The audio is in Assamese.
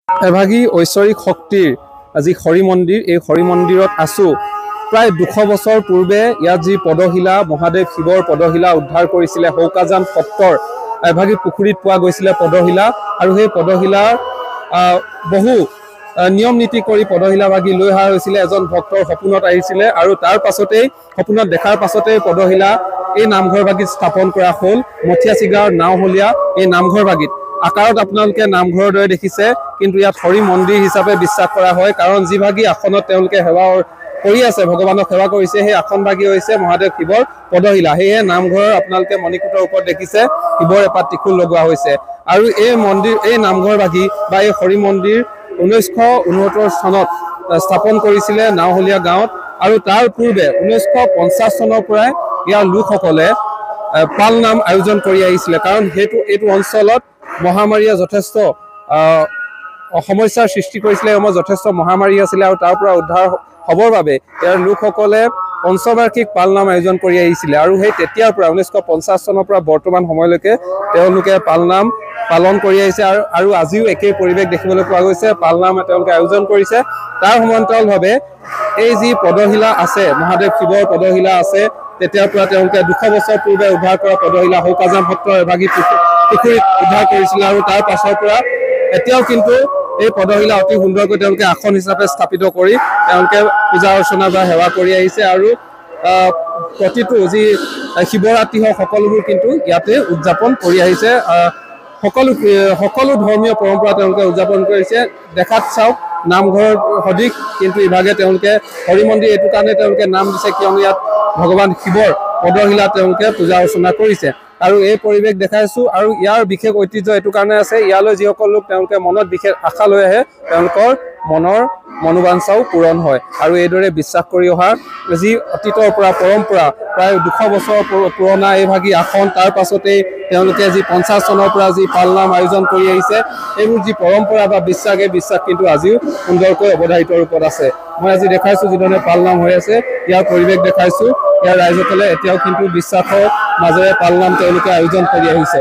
এভাগী ঐশ্বৰিক শক্তিৰ আজি হৰি মন্দিৰ, এই হৰি মন্দিৰত আছোঁ। প্ৰায় 200 বছৰ পূৰ্বে ইয়াত যি পদশিলা, মহাদেৱ শিৱৰ পদশিলা উদ্ধাৰ কৰিছিলে হৌকাজান সত্ৰৰ এভাগী পুখুৰীত পোৱা গৈছিলে পদশিলা, আৰু সেই পদশিলাৰ বহু নিয়ম নীতি কৰি পদশিলাভাগী লৈ অহা হৈছিলে। এজন ভক্তৰ সপোনত আহিছিলে আৰু তাৰ পাছতেই সপোনত দেখাৰ পাছতেই পদশিলা এই নামঘৰভাগীত স্থাপন কৰা হ'ল। মথিয়াচিগাঁৱৰ নাওহলীয়া এই নামঘৰভাগীত আকাৰত আপোনালোকে নামঘৰৰ দৰে দেখিছে, কিন্তু ইয়াত হৰি মন্দিৰ হিচাপে বিশ্বাস কৰা হয়। কাৰণ যিভাগী আসনত তেওঁলোকে সেৱা কৰি আছে, ভগৱানক সেৱা কৰিছে, সেই আসনভাগী হৈছে মহাদেৱ শিৱৰ পদশিলা। সেয়েহে নামঘৰৰ আপোনালোকে মণিকূটৰ ওপৰত দেখিছে শিৱৰ এপাত ত্ৰিশূল লগোৱা হৈছে। আৰু এই মন্দিৰ, এই নামঘৰভাগী বা এই হৰি মন্দিৰ 1969 চনত স্থাপন কৰিছিলে নাওহলীয়া গাঁৱত, আৰু তাৰ পূৰ্বে 1950 চনৰ পৰাই ইয়াৰ লোকসকলে পালনাম আয়োজন কৰি আহিছিলে। কাৰণ এইটো অঞ্চলত মহামাৰীয়ে যথেষ্ট সমস্যাৰ সৃষ্টি কৰিছিলে। এই সময়ত যথেষ্ট মহামাৰী আছিলে, আৰু তাৰ পৰা উদ্ধাৰ হ'বৰ বাবে ইয়াৰ লোকসকলে পঞ্চবাৰ্ষিক পালনাম আয়োজন কৰি আহিছিলে। আৰু সেই তেতিয়াৰ পৰা 1950 চনৰ পৰা বৰ্তমান সময়লৈকে তেওঁলোকে পালনাম পালন কৰি আহিছে। আৰু আজিও একেই পৰিৱেশ দেখিবলৈ পোৱা গৈছে। পালনাম তেওঁলোকে আয়োজন কৰিছে। তাৰ সমান্তৰালভাৱে এই যি পদশিলা আছে, মহাদেৱ শিৱৰ পদশিলা আছে, তেতিয়াৰ পৰা তেওঁলোকে 200 বছৰ পূৰ্বে উদ্ধাৰ কৰা পদশিলা হৌকাজান সত্ৰৰ এভাগী পুখুৰীত উদ্ধাৰ কৰিছিলে। আৰু তাৰ পাছৰ পৰা এতিয়াও কিন্তু এই পদশিলা অতি সুন্দৰকৈ তেওঁলোকে আসন হিচাপে স্থাপিত কৰি তেওঁলোকে পূজা অৰ্চনা বা সেৱা কৰি আহিছে। আৰু প্ৰতিটো যি শিৱৰাত্ৰি হওক সকলোবোৰ কিন্তু ইয়াতে উদযাপন কৰি আহিছে। সকলো ধৰ্মীয় পৰম্পৰা তেওঁলোকে উদযাপন কৰিছে। দেখাত চাওক নামঘৰ সদৃশ, কিন্তু ইভাগে তেওঁলোকে হৰি মন্দিৰ এইটো কাৰণে তেওঁলোকে নাম দিছে কিয়নো ইয়াত ভগৱান শিৱৰ পদশিলা তেওঁলোকে পূজা অৰ্চনা কৰিছে। আৰু এই পৰিৱেশ দেখাইছোঁ। আৰু ইয়াৰ বিশেষ ঐতিহ্য এইটো কাৰণে আছে, ইয়ালৈ যিসকল লোক তেওঁলোকে মনত বিশেষ আশা লৈ আহে, তেওঁলোকৰ মনৰ মনোবাঞ্ছাও পূৰণ হয়। আৰু এইদৰে বিশ্বাস কৰি অহা যি অতীতৰ পৰা পৰম্পৰা, প্ৰায় 200 বছৰ পুৰণা এইভাগী আসন, তাৰ পাছতেই তেওঁলোকে যি 50 চনৰ পৰা যি পালনাম আয়োজন কৰি আহিছে, এইবোৰ যি পৰম্পৰা বা বিশ্বাস, এই বিশ্বাস কিন্তু আজিও সুন্দৰকৈ অৱধাৰিত ৰূপত আছে। মই আজি দেখাইছোঁ যিধৰণে পালনাম হৈ আছে, ইয়াৰ পৰিৱেশ দেখাইছোঁ। ইয়াৰ ৰাইজসকলে এতিয়াও কিন্তু বিশ্বাসৰ মাজেৰে পালনাম তেওঁলোকে আয়োজন কৰি আহিছে।